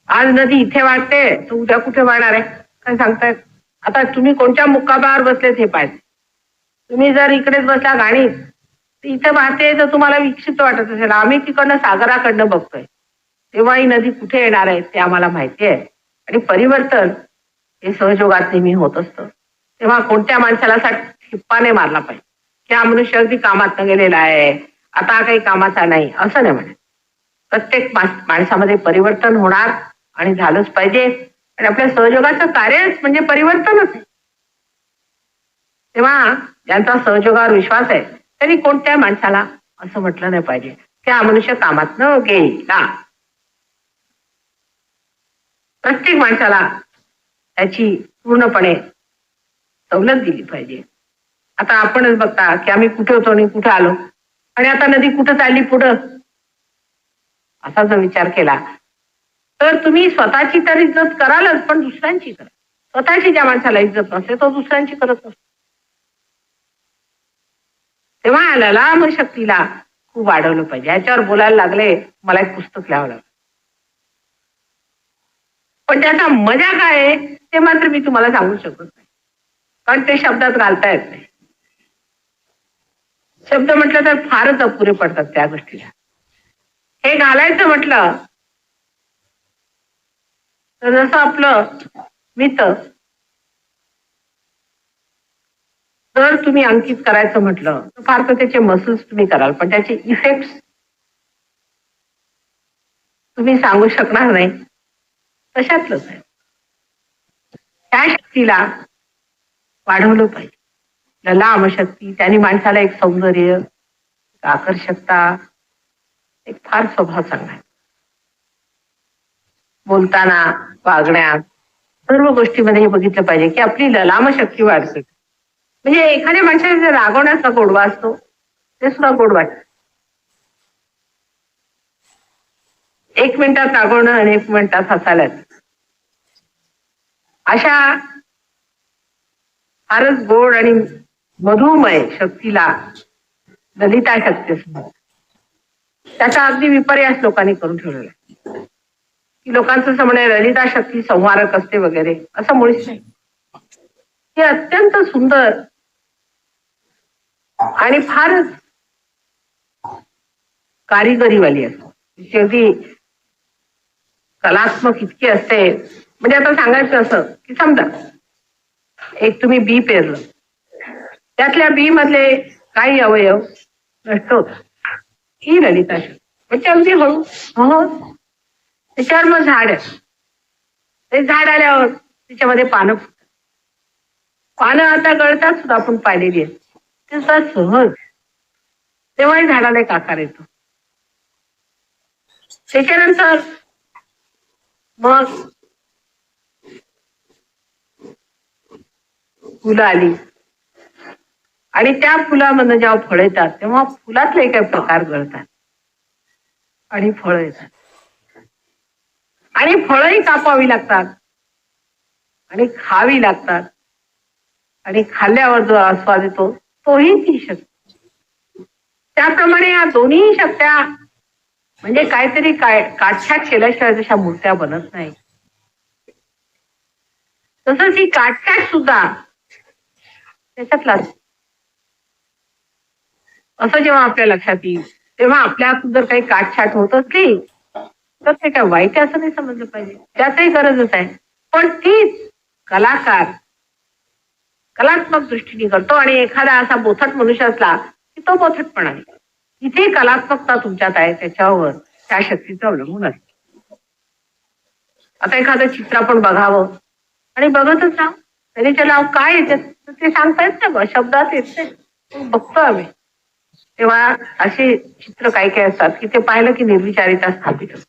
आज नदी इथे वाढते तर उद्या कुठे वाढणार आहे काय सांगतायत. आता तुम्ही कोणत्या मुक्कामावर बसलेत हे पाहिजे. तुम्ही जर इकडेच बसला गाणीत तर इथे वाहते तर तुम्हाला विक्षिप्त वाटत असेल. आम्ही तिकडनं सागराकडनं बघतोय तेव्हा ही नदी कुठे येणार आहे ते आम्हाला माहिती आहे. आणि परिवर्तन हे सहयोगात नेहमी होत असतं. तेव्हा कोणत्या माणसाला असा ठिप्पाने मारला पाहिजे की हा मनुष्य अगदी कामात गेलेला आहे, आता काही कामाचा नाही, असं नाही म्हणत. प्रत्येक माणसामध्ये परिवर्तन होणार आणि झालंच पाहिजे. आणि आपल्या सहयोगाचं कार्यच म्हणजे परिवर्तनच आहे. तेव्हा ज्यांचा सहयोगावर विश्वास आहे त्यांनी कोणत्या माणसाला असं म्हटलं नाही पाहिजे की हा मनुष्य कामात न गेला. प्रत्येक माणसाला त्याची पूर्णपणे सवलत दिली पाहिजे. आता आपणच बघता की आम्ही कुठे होतो आणि कुठे आलो आणि आता नदी कुठं चालली पुढं, असा जर विचार केला तर तुम्ही स्वतःची तर इज्जत करालच पण दुसऱ्यांची करा. स्वतःची ज्या माणसाला इज्जत नसते तो दुसऱ्यांची करत नसतो. तेव्हा ललाम शक्तीला खूप वाढवलं पाहिजे. याच्यावर बोलायला लागले मला एक पुस्तक लिहावं लागलं. पण त्याचा मजा काय आहे ते मात्र मी तुम्हाला सांगू शकत नाही, कारण ते शब्दात घालता येत नाही. शब्द म्हटलं तर फारच अपुरे पडतात त्या गोष्टीला. हे घालायचं म्हटलं तर जसं आपलं मित्र जर तुम्ही अंकित करायचं म्हटलं तर फार तर त्याचे मसल्स तुम्ही कराल पण त्याचे इफेक्ट्स तुम्ही सांगू शकणार नाही. तशातलंच आहे. त्या शक्तीला वाढवलं पाहिजे. ललाम शक्ती त्याने माणसाला एक सौंदर्य, एक आकर्षकता, एक फार स्वभाव चांगला आहे. बोलताना वागण्यात सर्व गोष्टीमध्ये हे बघितलं पाहिजे की आपली ललाम शक्ती वाढते. म्हणजे एखाद्या माणसाला रागवण्याचा गोडवा असतो ते सुद्धा गोड वाटत. 1 मिनिटात रागवणं आणि 1 मिनिटात हसायला अशा फारच गोड आणि मधुमय शक्तीला ललिता शक्ती असते. त्याचा अगदी विपर्यास लोकांनी करून ठेवलेला आहे की लोकांचं असं म्हणे ललिता शक्ती संहारक असते वगैरे, असं मुळीच नाही. हे अत्यंत सुंदर आणि फारच कारिगरीवाली असते, शेवटी कलात्मक इतकी असते. म्हणजे आता सांगायचं असं की समजा एक तुम्ही बी पेरलं, त्यातल्या बी मधले काही अवयव नष्ट होतात, ही ललिता शक्ती. म्हणजे अगदी हळू हो. त्याच्यावर मग झाड आहे, ते झाड आल्यावर त्याच्यामध्ये पानं फुटतात. पानं आता गळतात सुद्धा आपण पाहिलेली आहेत, ते सुद्धा सहज. तेव्हाही झाडाला एक आकार येतो. त्याच्यानंतर मग फुलं आली आणि त्या फुलामधनं जेव्हा फळ येतात तेव्हा फुलातले काही प्रकार गळतात आणि फळं येतात. आणि फळंही कापावी लागतात आणि खावी लागतात आणि खाल्ल्यावर जो आस्वाद येतो तोही ती शक्ती. त्याप्रमाणे या दोन्ही शक्त्या म्हणजे काहीतरी काठ्यात केल्याशिवाय जशा मूर्त्या बनत नाही, तसंच ही काठ्यात सुद्धा त्याच्यातला असं जेव्हा आपल्या लक्षात येईल तेव्हा आपल्या हातून जर काही काटछाट होत असली तर ते काय वाईट असं नाही समजलं पाहिजे, त्यातही गरजच आहे. पण तीच कलाकार कलात्मक दृष्टीने करतो आणि एखादा असा बोथट मनुष्य असला की तो बोथटपणा आहे. इथे कलात्मकता तुमच्यात आहे त्याच्यावर त्या शक्तीचं अवलंबून असते. आता एखादं चित्र आपण बघावं आणि बघतच राहू, तरी त्याला काय येतात ते सांगता येत नाही, शब्दात येत नाही, बघतो आम्ही. तेव्हा असे चित्र काही काही असतात की ते पाहिलं की निर्विचारिता स्थापित होते.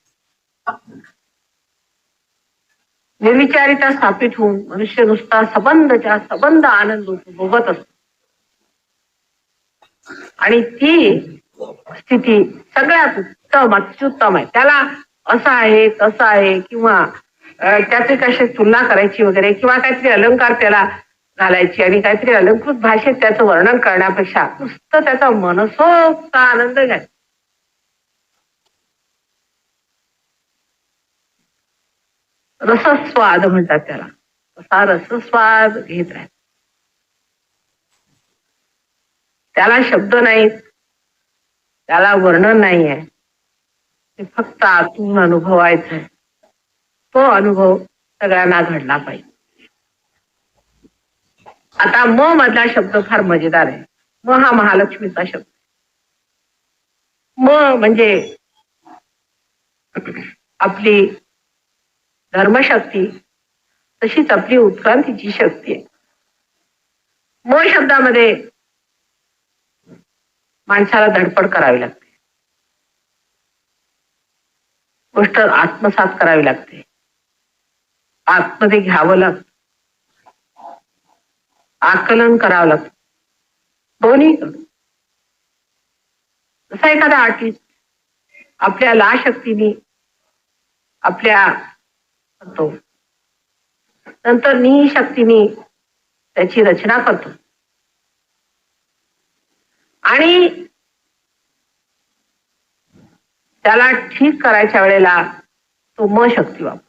निर्विचारिता स्थापित होऊन मनुष्य नुसता सबंध आनंद होतो, भोगत असतो. आणि ती स्थिती सगळ्यात उत्तम अत्युत्तम आहे. त्याला असं आहे तसं आहे किंवा त्याचे कशी तुलना करायची वगैरे किंवा काहीतरी अलंकार त्याला घालायची आणि काहीतरी अलंकृत भाषेत त्याचं वर्णन करण्यापेक्षा नुसतं त्याचा मनसोक्त आनंद घ्यायचा. रसस्वाद म्हणतात त्याला, तसा रसस्वाद घेत राहायचा. त्याला शब्द नाहीत, त्याला वर्णन नाही आहे, ते फक्त आतून अनुभवायचं आहे. तो अनुभव सगळ्यांना घडला पाहिजे. आता म मधला शब्द फार मजेदार आहे. म हा महालक्ष्मीचा शब्द. म म्हणजे आपली धर्मशक्ती, तशीच आपली उत्क्रांतीची शक्ती आहे. म शब्दामध्ये माणसाला धडपड करावी लागते, गोष्ट आत्मसात करावी लागते, आतमध्ये घ्यावं लागतं, आकलन करावं लागतं, दोन्ही. जसा एखादा आर्टिस्ट आपल्या ला शक्तीने आपल्या करतो, नंतर नी शक्तीने त्याची रचना करतो आणि त्याला ठीक करायच्या वेळेला तो म शक्ती वापरतो.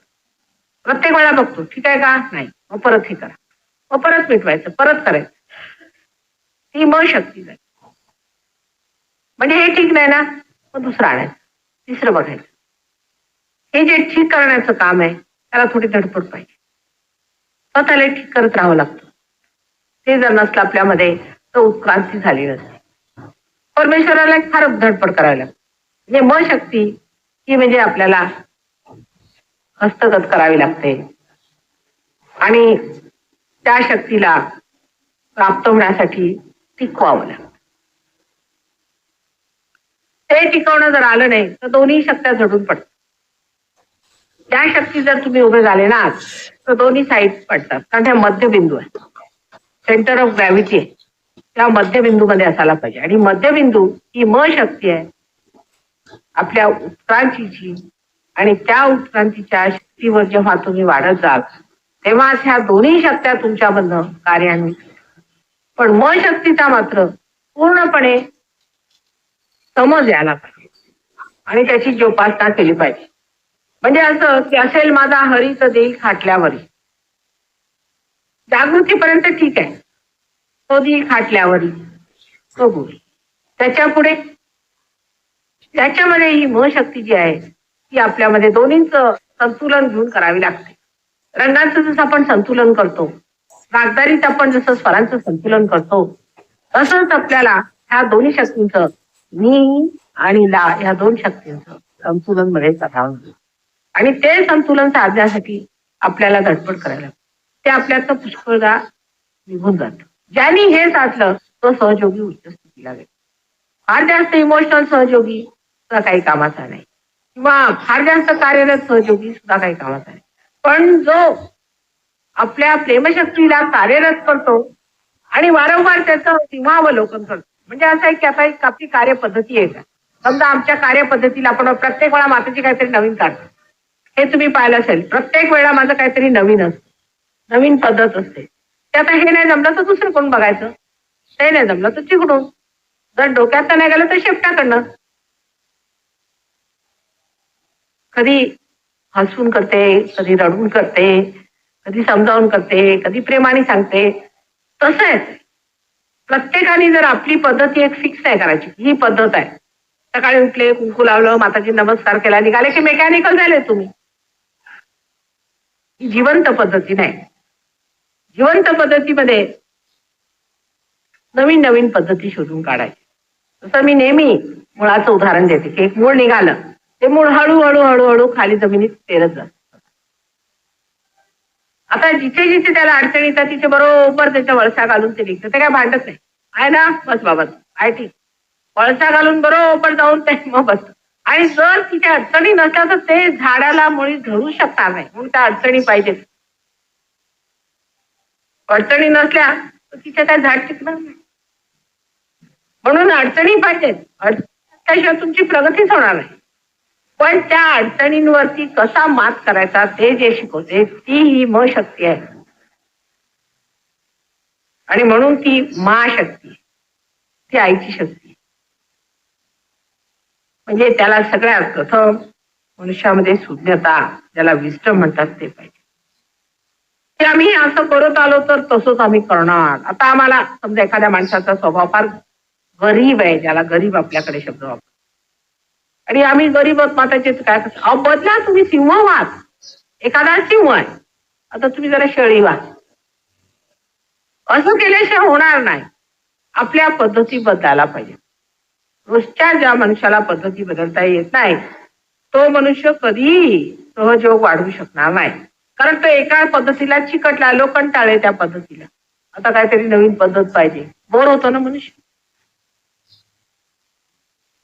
प्रत्येक वेळा बघतो ठीक आहे का नाही, मग परत हे करा, मग परत मिटवायचं, परत करायचं, ती म शक्ती जाईल. म्हणजे हे ठीक नाही ना, मग दुसरं आणायचं, तिसरं बघायचं. हे जे ठीक करण्याचं काम आहे त्याला थोडी धडपड पाहिजे, स्वतःला ठीक करत राहावं लागतं. ते जर नसलं आपल्यामध्ये तर उत्क्रांती झाली नसते. परमेश्वराला फार धडपड करावी लागते. म्हणजे म शक्ती ही म्हणजे आपल्याला हस्तगत करावी लागते आणि त्या शक्तीला प्राप्त होण्यासाठी टिकवावं लागतं. ते टिकवणं जर आलं नाही तर दोन्ही शक्त्या झडून पडतात. त्या शक्ती जर तुम्ही उभे झाले ना तर दोन्ही साईड पडतात, कारण त्या मध्यबिंदू आहे, सेंटर ऑफ ग्रॅव्हिटी आहे, त्या मध्यबिंदू मध्ये असायला पाहिजे. आणि मध्यबिंदू ही म शक्ती आहे आपल्या उत्क्रांतीची, आणि त्या उत्क्रांतीच्या शक्तीवर जेव्हा तुम्ही वाढत जाल तेव्हा ह्या दोन्ही शक्त्या तुमच्यामधनं कार्यान्वित. पण म शक्तीचा मात्र पूर्णपणे समज यायला पाहिजे आणि त्याची जोपासना केली पाहिजे. म्हणजे असं की असेल माझा हरी तर देईल खाटल्यावरी, जागृतीपर्यंत ठीक आहे, तो देईल खाटल्यावरी तो बोल, त्याच्या पुढे त्याच्यामध्ये ही म शक्ती जी आहे ती आपल्यामध्ये दोन्हींचं संतुलन घेऊन करावी लागते. रंगांचं जसं आपण संतुलन करतो, रागदारीत आपण जसं स्वरांचं संतुलन करतो, तसंच आपल्याला ह्या दोन्ही शक्तींचं नी आणि ला ह्या दोन शक्तींचं संतुलन मध्ये करावं. आणि ते संतुलन साधण्यासाठी आपल्याला धडपड करायला ते आपल्याचं पुष्कळदा निघून जात. ज्यांनी हे साधलं तो सहयोगी उच्च स्थितीला गेला. फार जास्त इमोशनल सहयोगी सुद्धा काही कामाचा नाही, किंवा फार जास्त कार्यरत सहयोगी सुद्धा काही कामाचा नाही. पण जो आपल्या प्रेमशक्तीला कार्यरत करतो आणि वारंवार त्याचं सीमावलोकन करतो, म्हणजे असं आहे की आता एक आपली कार्यपद्धती आहे का, समजा आमच्या कार्यपद्धतीला आपण प्रत्येक वेळा माताची काहीतरी नवीन काढतो, हे तुम्ही पाहिलं असेल. प्रत्येक वेळा माझं काहीतरी नवीन असतं, नवीन पद्धत असते. ते आता हे नाही जमलं तर दुसरं कोण बघायचं, ते नाही जमलं तर तिकडून, जर डोक्यात नाही गेलं तर शेपटाकडनं. कधी हसून करते, कधी रडून करते, कधी समजावून करते, कधी प्रेमाने सांगते. तसं आहे प्रत्येकाने जर आपली पद्धती एक फिक्स आहे करायची, ही पद्धत आहे. सकाळी उठले, कुंकू लावलं, माताजी नमस्कार केला, निघाले की मेकॅनिकल झाले तुम्ही. ही जिवंत पद्धती नाही. जिवंत पद्धतीमध्ये नवीन नवीन पद्धती शोधून काढायची. तसं मी नेहमी मुळाचं उदाहरण देते की एक मूळ निघालं, ते मूळ हळूहळू हळूहळू खाली जमिनीत पेरत जात. आता जिथे जिथे त्याला अडचण येतात तिथे बरोबर त्याच्या वळसा घालून ते निघतं. ते काय भांडत नाही, आहे ना बस बाबा आहे ठीक, वळसा घालून बरोबर जाऊन ते मग बसत. आणि जर तिथे अडचणी नसल्या तर ते झाडाला मुळी धरू शकणार नाही, म्हणून त्या अडचणी पाहिजेत. अडचणी नसल्या तर तिथे काय झाड टिकणार नाही, म्हणून अडचणी पाहिजेत. त्याशिवाय तुमची प्रगतीच होणार नाही. पण त्या अडचणींवरती कसा मात करायचा ते जे शिकवते ती ही म शक्ती आहे. आणि म्हणून ती मा शक्ती, ती आईची शक्ती. म्हणजे त्याला सगळ्यात प्रथम मनुष्यामध्ये सुज्ञता, ज्याला विस्डम म्हणतात ते पाहिजे. ते आम्ही असं करत आलो तर तसंच आम्ही करणार. आता आम्हाला समजा एखाद्या माणसाचा स्वभाव फार गरीब आहे, ज्याला गरीब आपल्याकडे शब्द वापरतो, आणि आम्ही गरीब माताचे काय करतो, बदला तुम्ही सिंह व्हा. एखादा सिंह आहे, आता तुम्ही जरा शेळी व्हा. असं केल्याशिवाय होणार नाही. आपल्या पद्धती बदलायला पाहिजे. रोजच्या ज्या मनुष्याला पद्धती बदलता येत नाही तो मनुष्य कधीही सहयोग वाढवू शकणार नाही. कारण तो एका पद्धतीला चिकटला, लोक कंटाळले त्या पद्धतीला. आता काहीतरी नवीन पद्धत पाहिजे, बोर होतो ना मनुष्य.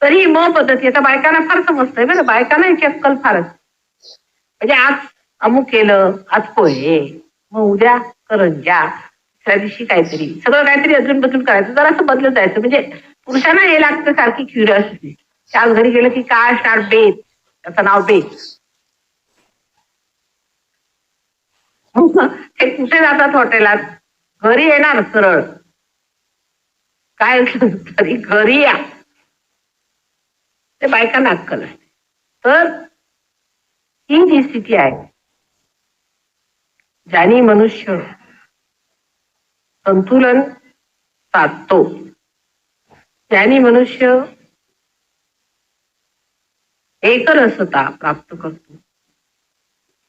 तरी मग पद्धती आता बायकांना फार समजतंय बरं, बायकांना याची अक्कल फारच. म्हणजे आज अमुक केलं, आज पोहे, मग उद्या करंजा, दुसऱ्या दिवशी काहीतरी, सगळं काहीतरी अजून बदलून करायचं, जरा असं बदलत जायचं. म्हणजे पुरुषांना हे लागतं सारखी क्युरिओसिटी. आज घरी गेलं की काय असणार, बेत, त्याचं नाव बेत. हे कुठे जातात हॉटेलात, घरी येणार सरळ, काय तरी घरी या, ते बायकांना अक्कल असते. तर ही जी स्थिती आहे ज्यानी मनुष्य संतुलन साधतो, ज्यानी मनुष्य एकरसता प्राप्त करतो,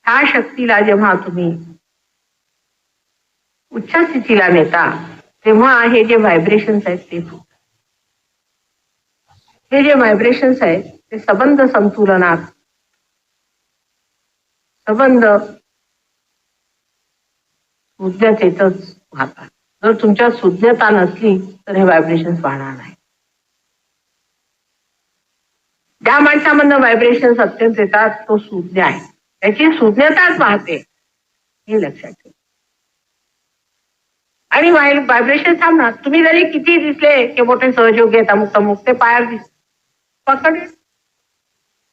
ह्या शक्तीला जेव्हा तुम्ही उच्च स्थितीला नेता तेव्हा हे जे व्हायब्रेशन्स आहेत ते, हे जे व्हायब्रेशन्स आहेत ते संबंध संतुलनात, संबंध सुज्ञतेतच वाहतात. जर तुमच्या सुज्ञता नसली तर हे व्हायब्रेशन्स वाहणार नाही. ज्या माणसामधनं व्हायब्रेशन्स अत्यंत येतात तो सुज्ञ आहे, त्याची सुज्ञताच वाहते, हे लक्षात ठेवा. आणि व्हायब्रेशन थांबणार. तुम्ही जरी किती दिसले की मोठे सहयोग घेत अमुक अमुक, ते पायावर दिसत पकड,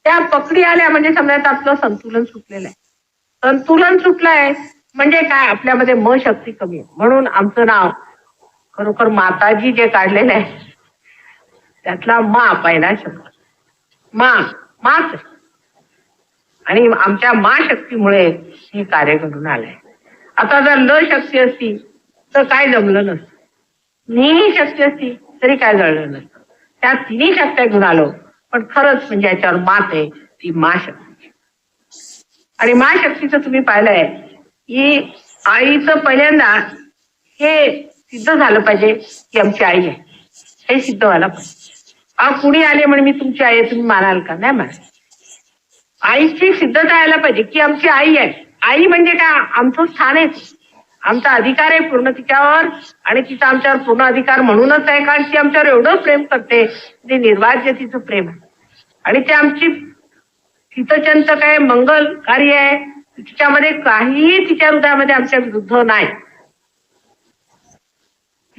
त्या पकडी आल्या म्हणजे समजायचं आपलं संतुलन सुटलेलं आहे. संतुलन सुटलंय म्हणजे काय, आपल्यामध्ये म शक्ती कमी आहे. म्हणून आमचं नाव खरोखर माताजी जे काढलेलं आहे त्यातला मा पहिला शब्द माच, आणि आमच्या मा शक्तीमुळे हे कार्य घडून आलंय. आता जर ल शक्ती असती तर काय जमलं नसतं, नी शक्ती असती तरी काय जळलं नसतं. त्या तिन्ही शक्त्या घेऊन आलो. पण खरंच म्हणजे याच्यावर मात आहे ती महाशक्ती. आणि महाशक्तीचं तुम्ही पाहिलंय की आईचं पहिल्यांदा हे सिद्ध झालं पाहिजे की आमची आई आहे, हे सिद्ध व्हायला पाहिजे. कुणी आले म्हणे मी तुमची आई आहे, तुम्ही मानाल का? नाही मानाल. आईची सिद्धता यायला पाहिजे की आमची आई आहे. आई म्हणजे काय? आमचं स्थान आहे, आमचा अधिकार आहे पूर्ण तिच्यावर, आणि तिचा आमच्यावर पूर्ण अधिकार म्हणूनच आहे कारण ती आमच्यावर एवढं प्रेम करते, ते निर्वाज्य तिचं प्रेम आहे. आणि ते आमची हितचंत काय मंगल कार्य आहे, तिच्यामध्ये काहीही तिच्या हृदयामध्ये आमच्या विरुद्ध नाही.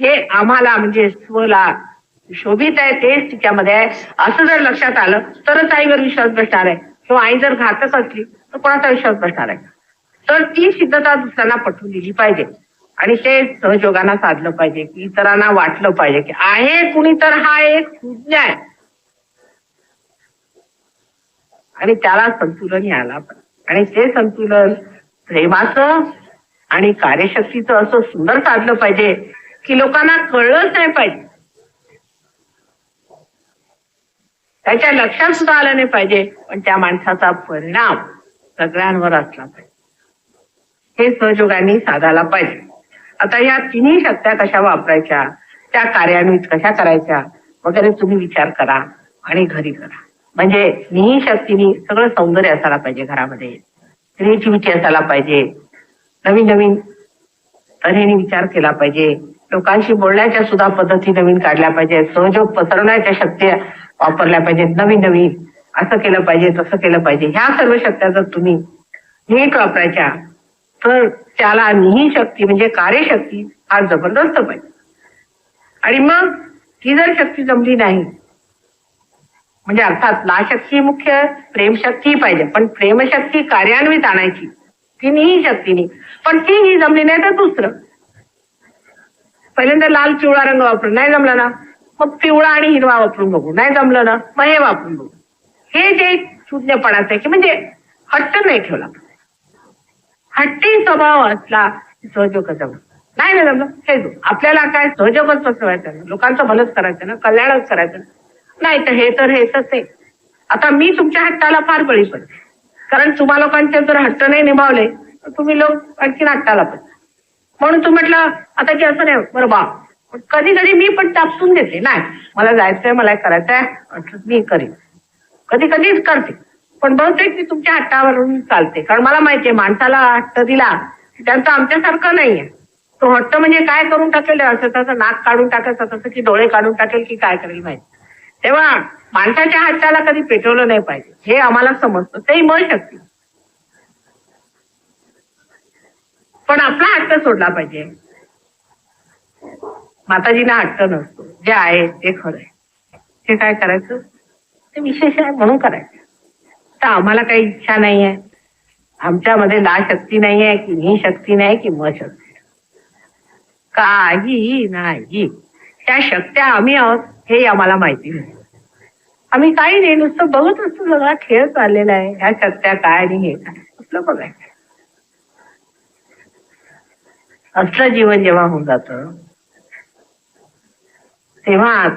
हे आम्हाला म्हणजे स्वला शोभित आहे, तेच तिच्यामध्ये आहे असं जर लक्षात आलं तरच आईवर विश्वास बसणार आहे. किंवा आई जर घातक असली तर कोणाचा विश्वास बसणार आहे? तर ती सिद्धता दुसऱ्यांना पटवून दिली पाहिजे आणि ते सहयोगानं साधलं पाहिजे की इतरांना वाटलं पाहिजे की आहे कुणी तर हा एक सुज्ञ आहे, आणि त्याला संतुलन यायला पाहिजे. आणि ते संतुलन प्रेमाचं आणि कार्यशक्तीचं असं सुंदर साधलं पाहिजे की लोकांना कळलंच नाही पाहिजे, त्याच्या लक्षात सुद्धा आलं नाही पाहिजे, पण त्या माणसाचा परिणाम सगळ्यांवर असला पाहिजे. हे सहयोगाने साधायला पाहिजे. आता या तिन्ही शक्त्या कशा वापरायच्या, त्या कार्यान्वित कशा करायच्या वगैरे तुम्ही विचार करा आणि घरी करा. म्हणजे तिन्ही शक्तीनी सगळं सौंदर्य असायला पाहिजे घरामध्ये, क्रिएटिव्हिटी असायला पाहिजे, नवीन नवीन तऱ्हेने विचार केला पाहिजे, लोकांशी बोलण्याच्या सुद्धा पद्धती नवीन काढल्या पाहिजे, सहयोग पसरवण्याच्या शक्ती वापरल्या पाहिजेत, नवीन नवीन असं केलं पाहिजे तसं केलं पाहिजे. ह्या सर्व शक्त्या जर तुम्ही नीट वापरायच्या तर त्याला निही शक्ती म्हणजे कार्यशक्ती हा जबरदस्त पाहिजे. आणि मग ती जर शक्ती जमली नाही म्हणजे अर्थात नाशक्ती मुख्य, प्रेमशक्ती पाहिजे, पण प्रेमशक्ती कार्यान्वित आणायची ती निही शक्तीनी, पण ती ही जमली नाही तर दुसरं पहिल्यांदा लाल पिवळा रंग वापरून नाही जमला ना, मग पिवळा आणि हिरवा वापरून बघू, नाही जमलं ना मग हे वापरून बघू. हे जे शून्यपणाचं आहे की म्हणजे हट्ट नाही ठेवला, हट्टी स्वभाव असला सहयोग जमलं नाही ना जमलं हे जो आपल्याला काय सहयोगच पसरवायचं ना, लोकांचं भलंच करायचं ना, कल्याणच करायचं नाही, तर हेच आहे. आता मी तुमच्या हट्टाला फार बळी पडते, कारण तुम्हा लोकांचे जर हट्ट नाही निभावले तर तुम्ही लोक आणखीन हट्टाला पडता. म्हणून तू म्हटलं आता की असं नाही बरं बा, कधी कधी मी पण तापसून देते, नाही मला जायचंय मला करायचंय मी करीन, कधी कधीच करते, पण बहुतेक मी तुमच्या हट्टावरून चालते, कारण मला माहितीये माणसाला हट्ट दिला त्यांचं आमच्यासारखं नाहीये. तो हट्ट म्हणजे काय करून टाकेल, असं त्याचं नाक काढून टाकेल, तसं की डोळे काढून टाकेल की काय करेल माहिती. तेव्हा माणसाच्या हट्टाला कधी पेटवलं नाही पाहिजे, हे आम्हाला समजतं, तेही मन शक्ती. पण आपला हट्ट सोडला पाहिजे. माताजींना हट्ट नसतो, जे आहे ते खरं आहे, ते काय करायचं ते विशेष आहे म्हणून करायचं. तर आम्हाला काही इच्छा नाहीये, आमच्यामध्ये ला शक्ती नाहीये की ही शक्ती नाही की म शक्ती, काही नाही. त्या शक्त्या आम्ही आहोत हे आम्हाला माहिती नाही. आम्ही काही नाही, नुसतं बघत असतो सगळा खेळ चाललेला आहे, ह्या शक्त्या काय आणि हे काय असलं बघायचं. असलं जीवन जेव्हा होऊन जातं तेव्हा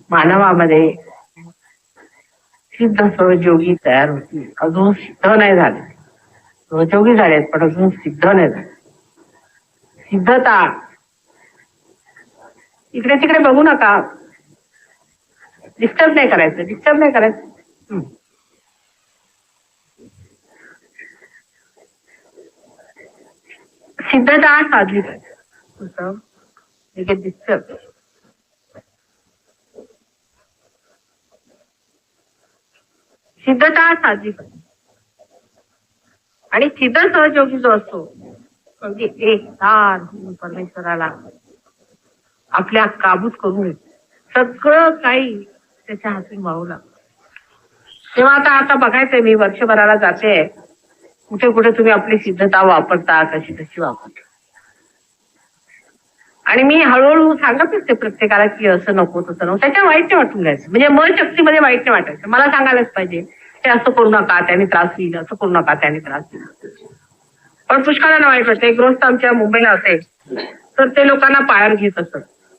मानवामध्ये सिद्ध सहयोगी तयार होतील. अजून सिद्ध नाही झाले, सहयोगी झालेत पण अजून सिद्ध नाही झाले. सिद्धता इकडे तिकडे बघू नका, डिस्टर्ब नाही करायचं. सिद्धता साधली पाहिजे. डिस्टर्ब सिद्धता साधली पाहिजे. आणि सिद्ध सहयोगी जो असतो म्हणजे एक तार परमेश्वराला आपल्या काबूत करून सगळं काही त्याच्या हातून वाहू लागतं. तेव्हा आता बघायचंय, मी वर्षभराला जाते, कुठे कुठे तुम्ही आपली सिद्धता वापरता, कशी कशी वापरता. आणि मी हळूहळू सांगत असते प्रत्येकाला की असं नको तसं नको, त्याच्या वाईट नाही वाटून घ्यायचं. म्हणजे मन शक्तीमध्ये वाईट नाही वाटायचं, मला सांगायलाच पाहिजे ते असं करू नका त्याने त्रास होईल, असं करू नका त्याने त्रास होईल. पण पुष्कळांना वाईट वाटतं. एक गृहस्थ आमच्या मुंबईला होते, तर ते लोकांना पायावर घेत असत,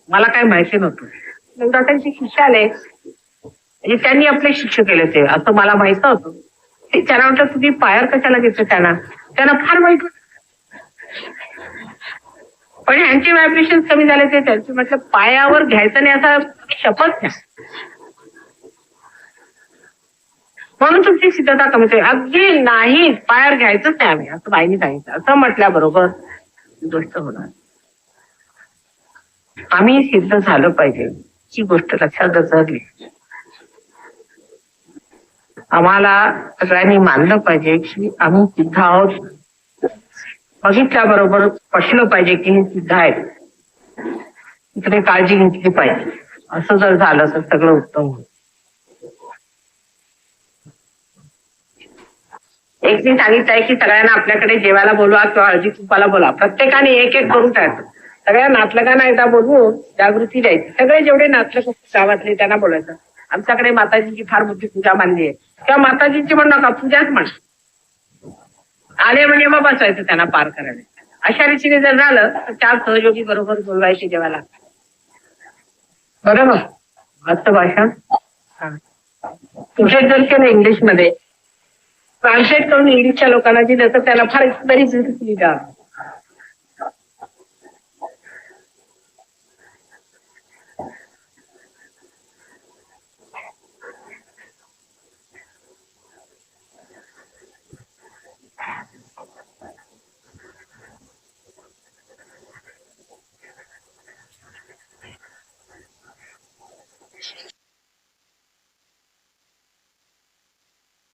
मला काय माहिती नव्हतं. त्यांचे शिष्य आले म्हणजे त्यांनी आपले शिष्य केले ते असं मला माहित होतं. त्यांना म्हटलं तुम्ही पायावर कशाला घेतलं त्यांना फार वाईट पण ह्यांचे व्हायब्रेशन कमी झाले ते त्यांचे म्हटलं पायावर घ्यायचं नाही असा शपथ घ्या म्हणून तुमची सिद्धता कमी होते. अगदी नाही पायावर घ्यायचंच नाही आम्ही असं बाईने सांगितलं. असं म्हटल्याबरोबर गोष्ट होणार. आम्ही सिद्ध झालं पाहिजे ही गोष्ट लक्षात धरली. आम्हाला सगळ्यांनी मानलं पाहिजे की आम्ही सिद्ध आहोत. बघितल्याबरोबर पटलं पाहिजे की हे सिद्ध आहेत. इकडे काळजी घेतली पाहिजे. असं जर झालं तर सगळं उत्तम होईल. एक मी सांगितलंय की सगळ्यांना आपल्याकडे जेवायला बोलवा किंवा हळदी कुंपाला बोला. प्रत्येकाने एक एक करून टाकायचं. सगळ्या नातलगांना एकदा बोलवून जागृती द्यायची. सगळे जेवढे नातलग गावातले त्यांना बोलायचं आमच्याकडे माताजींची फार मोठी पूजा मानली आहे किंवा माताजींची म्हणू नका पूजाच म्हणा. आले म्हणजे मग बसवायचं त्यांना पार करायला. अशा रीतीने जर झालं तर 4 सहयोगी बरोबर बोलवायचे जेवायला. बरोबर आजचं भाषण तुझे जर केलं इंग्लिशमध्ये ट्रान्सलेट करून इंग्लिशच्या लोकांना दिलं तर त्याला फार बरीच द्या.